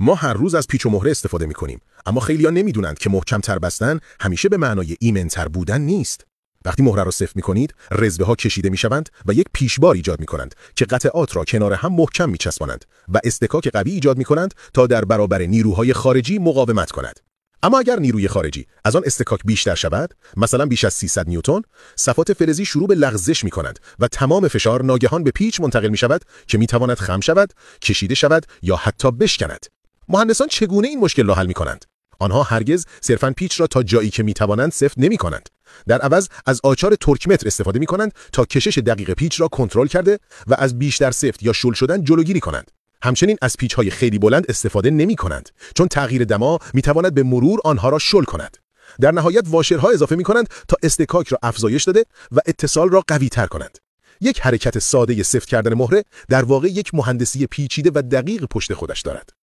ما هر روز از پیچ و مهره استفاده می‌کنیم، اما خیلی‌ها نمی‌دونند که محکم‌تر بستن همیشه به معنای ایمن‌تر بودن نیست. وقتی مهره را سفت می‌کنید، رزوه‌ها کشیده می‌شوند و یک پیشبار ایجاد می‌کنند که قطعات را کنار هم محکم می‌چسبانند و اصطکاک قوی ایجاد می‌کنند تا در برابر نیروهای خارجی مقاومت کند. اما اگر نیروی خارجی از آن اصطکاک بیشتر شود، مثلا بیش از 300 نیوتن، صفات فلزی شروع به لغزش می‌کنند و تمام فشار ناگهان به پیچ منتقل می‌شود که می‌تواند خم شود، کشیده شود یا حتی بشکند. مهندسان چگونه این مشکل را حل می‌کنند؟ آنها هرگز صرفاً پیچ را تا جایی که می‌توانند سفت نمی‌کنند. در عوض از آچار ترکمتر استفاده می‌کنند تا کشش دقیق پیچ را کنترل کرده و از بیشتر سفت یا شل شدن جلوگیری کنند. همچنین از پیچ‌های خیلی بلند استفاده نمی‌کنند، چون تغییر دما می‌تواند به مرور آنها را شل کند. در نهایت واشرها اضافه می‌کنند تا اصطکاک را افزایش داده و اتصال را قوی‌تر کنند. یک حرکت ساده سفت کردن مهره در واقع یک مهندسی پیچیده و دقیق پشت خودش دارد.